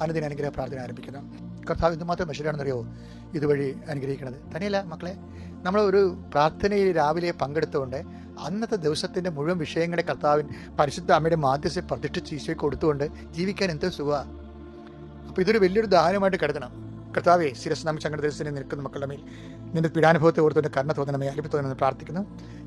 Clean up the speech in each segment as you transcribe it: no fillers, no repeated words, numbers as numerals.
അനുദിന അനുഗ്രഹ പ്രാർത്ഥന ആരംഭിക്കുന്നു. കർത്താവ് എന്തുമാത്രം ബഷീറാണെന്നറിയോ ഇതുവഴി അനുഗ്രഹിക്കുന്നത്. തന്നെയല്ല മക്കളെ, നമ്മൾ ഒരു പ്രാർത്ഥനയിൽ രാവിലെ പങ്കെടുത്തുകൊണ്ട് അന്നത്തെ ദിവസത്തിൻ്റെ മുഴുവൻ വിഷയങ്ങളെ കർത്താവിൻ പരിശുദ്ധ അമ്മയുടെ മാധ്യസ്ഥ പ്രതിഷ്ഠിച്ച് ഈശോയ്ക്ക് കൊടുത്തുകൊണ്ട് ജീവിക്കാൻ എന്ത് സുഖമാണ്. അപ്പോൾ ഇതൊരു വലിയൊരു ദാനമായിട്ട് കരുതണം. കർത്താവെ, ശിരസ് നാം ചങ്ങടെ ദിവസത്തിന് നിൽക്കുന്ന മക്കളുടെ മേൽ നിന്റെ പീഡാനുഭവത്തെ ഓർത്തുകൊണ്ട് കരുണ തോന്നണമേ, അലിപ്പ് തോന്നണമെന്ന് പ്രാർത്ഥിക്കുന്നു.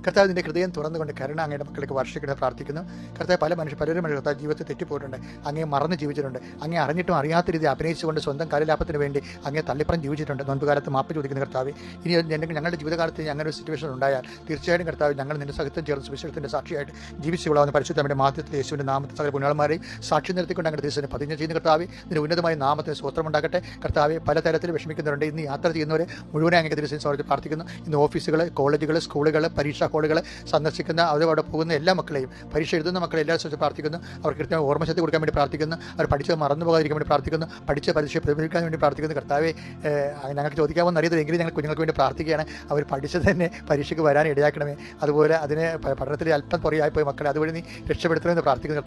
കർത്താവ് നിന്റെ ഹൃദയം തുറന്നുകൊണ്ട് കരുണ അങ്ങയുടെ മക്കൾക്ക് വർഷിക്കുന്നത് പ്രാർത്ഥിക്കുന്നു. കർത്താവ് പലരും കർത്താവ് ജീവിതത്തിൽ തെറ്റിപ്പോയിട്ടുണ്ട്, അങ്ങേ മറന്ന് ജീവിച്ചിട്ടുണ്ട്, അങ്ങേ അറിഞ്ഞിട്ടും അറിയാത്ത രീതി അഭിനയിച്ചുകൊണ്ട് സ്വന്തം കലലാഭത്തിന് വേണ്ടി അങ്ങേ തള്ളിപ്പുറം ജീവിച്ചിട്ടുണ്ട്. നോൻപുകാലത്ത് മാപ്പ് ചോദിക്കുന്ന കർത്താവ്, ഇനി ഞങ്ങളുടെ ജീവിതകാലത്ത് അങ്ങനെ ഒരു സിറ്റുവേഷൻ ഉണ്ടായാൽ തീർച്ചയായിട്ടും കർത്താവ് ഞങ്ങൾ നിന്റെ സഹിതം ചേർന്ന് സുവിശേഷത്തിൻ്റെ സാക്ഷിയായിട്ട് ജീവിച്ചു കൊള്ളാവുന്ന പരിശുദ്ധ നമ്മുടെ മാധ്യത്തിൽ യേശുവിൻ്റെ നാമത്തെ സകല പുണ്യാളന്മാരെയും സാക്ഷി നിർത്തിക്കൊണ്ട് അങ്ങയുടെ ദിവസത്തിന് പ്രതിജ്ഞ ചെയ്യുന്ന കർത്താവ്, ഇതിന് ഉന്നതമായ നാമത്തിന് സ്വോത്രമുണ്ടാകട്ടെ. കർത്താവ് പലതരത്തിൽ വിഷമിക്കുന്നവരുണ്ട്. ഇന്ന് യാത്ര ചെയ്യുന്നവരെ മുഴുവൻ അങ്ങയുടെ ദിവസം സ്വാഗതം പ്രാർത്ഥിക്കുന്നു. ഇന്ന് ഓഫീസുകൾ, കോളേജുകൾ, സ്കൂളുകൾ, പരീക്ഷാ ഹാളുകൾ സന്ദർശിക്കുന്ന അവിടെ പോകുന്ന എല്ലാ മക്കളെയും, പരീക്ഷ എഴുതുന്ന മക്കളെ എല്ലാ ദിവസവും പ്രാർത്ഥിക്കുന്നു. അവർക്ക് കൃത്യമായി ഓർമ്മശക്തി കൊടുക്കാൻ വേണ്ടി പ്രാർത്ഥിക്കുന്നു. അവർ പഠിച്ചത് മറന്നു പോകാതിരിക്കാൻ വേണ്ടി പ്രാർത്ഥിക്കുന്നു. പഠിച്ച പരീക്ഷ പ്രതിഫലിക്കാൻ വേണ്ടി പ്രാർത്ഥിക്കുന്നു. കർത്താവെ, ഞങ്ങൾക്ക് ചോദിക്കാമെന്ന് അറിയത്തില്ല, എങ്കിലും ഞങ്ങൾ കുഞ്ഞുങ്ങൾക്ക് വേണ്ടി പ്രാർത്ഥിക്കുകയാണ്. അവർ പഠിച്ചത് തന്നെ പരീക്ഷയ്ക്ക് വരാൻ ഇടയാക്കണമേ. അതുപോലെ അതിന് പഠനത്തിൽ അല്പം പുറയായിപ്പോയി മക്കളെ അതുവഴി നീ രക്ഷപ്പെടുത്തണമെന്ന് പ്രാർത്ഥിക്കുന്നു.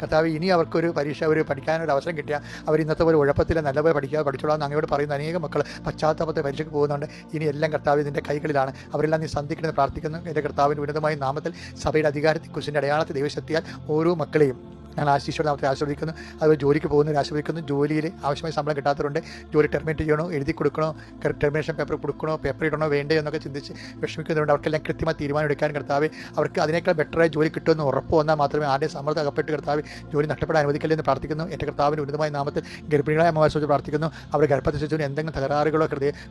കർത്താവ് ഇനി അവർക്കൊരു പരീക്ഷ പഠിക്കാനൊരു അവസരം കിട്ടിയാൽ അവർ ഇന്നത്തെ പോലെ ഉഴപ്പത്തിൽ നല്ലപോലെ പഠിച്ചോളാം എന്ന് അങ്ങോട്ട് പറയുന്ന അനേകം മക്കൾ പശ്ചാത്താപത്തെ പരീക്ഷയ്ക്ക് പോകുന്നുണ്ട്. ഇനി എല്ലാം കർത്താവ് ഇതിൻ്റെ കൈകളിലാണ്. അവരെല്ലാം നീ സന്ധിക്കണമെന്ന് പ്രാർത്ഥിക്കുന്നു. എൻ്റെ കർത്താവിൻ്റെ ഉന്നതമായ നാമത്തിൽ സഭയുടെ അധികാരത്തിൽ കുരിശിൻ്റെ അടയാളത്തിൽ ദൈവശക്തിയാൽ ഓരോ മക്കളെയും ഞാൻ ഈശോയുടെ നാമത്തെ ആശ്രയിക്കുന്നു. അതുപോലെ ജോലിക്ക് പോകുന്നവരെ ആശ്രയിക്കുന്നു. ജോലിയിൽ ആവശ്യമായ ശമ്പളം കിട്ടാത്തവരുണ്ട്. ജോലി ടെർമിനേറ്റ് ചെയ്യണോ, എഴുതി കൊടുക്കണോ, ടെർമിനേഷൻ പേപ്പർ കൊടുക്കണോ, പേപ്പർ ഇടണോ വേണ്ടേ എന്നൊക്കെ ചിന്തിച്ച് വിഷമിക്കുന്നവരുണ്ട്. അവർക്കെല്ലാം കൃത്യമായി തീരുമാനം എടുക്കാൻ കർത്താവ് അവർക്ക് അതിനേക്കാൾ ബെറ്ററായി ജോലി കിട്ടുമെന്ന് ഉറപ്പ് വന്നാൽ മാത്രമേ ആരുടെ സമ്മർദ്ദം അകപ്പെട്ട് കർത്താവ് ജോലി നഷ്ടപ്പെടാൻ അനുവദിക്കില്ലെന്ന് പ്രാർത്ഥിക്കുന്നു. എൻ്റെ കർത്താവിൻ്റെ ഉന്നതമായ നാമത്തിൽ ഗർഭിണികളെ അമ്മമാരെ പ്രാർത്ഥിക്കുന്നു. അവരുടെ ഗർഭശിശുവിന് എന്തെങ്കിലും തകരാറുകളോ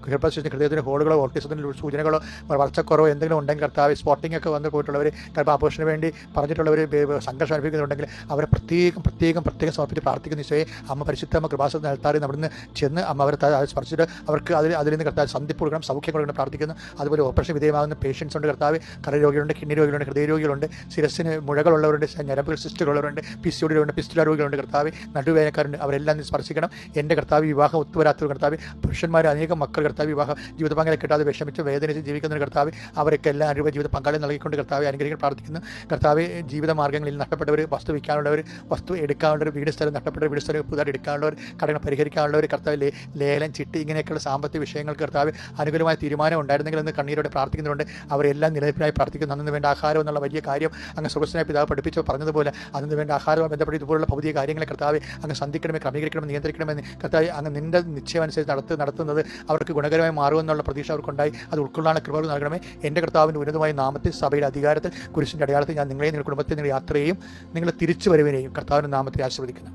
ഗർഭശിശുവിന് ഹൃദയത്തിൻ്റെ ഹോളുകളോ ഓർട്ടിസത്തിൻ്റെ സൂചനകളോ വളർച്ചക്കുറവോ എന്തെങ്കിലും ഉണ്ടെങ്കിൽ കർത്താവ് സ്പോട്ടിംഗ് ഒക്കെ വന്നു പോയിട്ടുള്ളവർ ഗർഭാപോഷന് വേണ്ടി പറഞ്ഞിട്ടുള്ളവർ സംഘർഷം അനുഭവിക്കുന്നുണ്ടെങ്കിൽ അവരെ പ്രത്യേകം സമർപ്പിച്ച് പ്രാർത്ഥിക്കുന്ന ഈശോയെ, അമ്മ പരിശുദ്ധ അമ്മ കൃപാസനത്തിൽ നിലത്താറി അവിടുന്ന് ചെന്ന് അമ്മ അവരെ സ്പർശിച്ചിട്ട് അവർക്ക് അതിൽ നിന്ന് കർത്താവ് സന്ധിപ്പ് കൊടുക്കണം, സൗഖ്യം കൊടുക്കണം പ്രാർത്ഥിക്കുന്നു. അതുപോലെ ഓപ്പറേഷൻ വിധേയമാകുന്ന പേഷ്യൻസ് ഉണ്ട് കർത്താവ്. കരരോഗികളുണ്ട്, കിഡ്നി രോഗികളുണ്ട്, ഹൃദയ രോഗികളുണ്ട്, ശിരസ്സിന് മുഴകളുള്ളവരുണ്ട്, ഞരമ്പുകൾ സിസ്റ്റുകളുള്ളവരുണ്ട്, പിസ്റ്റുകളുണ്ട്, പിസ്റ്റുല രോഗികളുണ്ട് കർത്താവ്, നടുവേദനക്കാരുണ്ട്. അവരെല്ലാം നീ സ്പർശിക്കണം. എൻ്റെ കർത്താവ് വിവാഹം ഒത്തുവരാത്തവർ കർത്താവ്, പുരുഷന്മാർ അനേകം മക്കൾ കർത്താവ് വിവാഹം ജീവിത പങ്കാളി കിട്ടാതെ വിഷമിച്ച് വേദനിച്ച് ജീവിക്കുന്ന കർത്താവ്, അവർക്ക് എല്ലാം അനുഭവ ജീവിത പങ്കാളി നൽകിക്കൊണ്ട് കർത്താവ് അനുഗ്രഹിക്കാൻ പ്രാർത്ഥിക്കുന്നു. കർത്താവ് ജീവിത മാർഗ്ഗങ്ങളിൽ നഷ്ടപ്പെട്ടവർ, വസ്തു വിൽക്കാനുള്ളവർ, വസ്തു എടുക്കാനുള്ളവർ, വീട് സ്ഥലം നഷ്ടപ്പെട്ടവർ, വീട് സ്ഥലം പുതുതായിട്ട് എടുക്കാനുള്ളവർ, കടങ്ങൾ പരിഹരിക്കാനുള്ളവർ, കർത്താവ് ലേലം, ചിട്ടി, ഇങ്ങനെയൊക്കെയുള്ള സാമ്പത്തിക വിഷയങ്ങൾക്ക് കർത്താവ് അനുകൂലമായ തീരുമാനം ഉണ്ടായിരുന്നെങ്കിൽ എന്ന് കണ്ണീരോടെ പ്രാർത്ഥിക്കുന്നുണ്ട്. അവരെല്ലാം നിലനിൽപ്പിനായി പ്രാർത്ഥിക്കുന്നു. അന്നു വേണ്ട ആഹാരം എന്നുള്ള വലിയ കാര്യം അങ്ങ് സ്വർഗ്ഗസ്ഥനായ പിതാവ് പഠിപ്പിച്ചോ പറഞ്ഞതുപോലെ അതിന് വേണ്ട ആഹാരവുമായി ബന്ധപ്പെട്ട് ഇതുപോലുള്ള ഭൗതിക കാര്യങ്ങളെ കർത്താവ് അങ്ങ് സന്ധിക്കണമേ, ക്രമീകരിക്കണമേ, നിയന്ത്രിക്കണമെന്ന് കർത്താവ് അങ്ങ് നിൻ്റെ നിശ്ചയം അനുസരിച്ച് നടത്തുന്നത് അവർക്ക് ഗുണകരമായി മാറുമെന്നുള്ള പ്രതീക്ഷ അവർക്കുണ്ടായി. അത് ഉൾക്കൊള്ളാനുള്ള കൃപ നൽകണമേ. എൻ്റെ കർത്താവിൻ്റെ ഉന്നതമായ നാമത്തിൽ സഭയുടെ അധികാരത്തിൽ കുരിശിൻ്റെ അടയാളത്തിൽ ഞാൻ നിങ്ങളെയും നിങ്ങളുടെ കുടുംബത്തിൽ നിങ്ങൾ യാത്രയെയും നിങ്ങൾ തിരിച്ചു വരവിനെയും കർത്താവിൻ്റെ നാമത്തിൽ ആശീർവദിക്കുന്നു.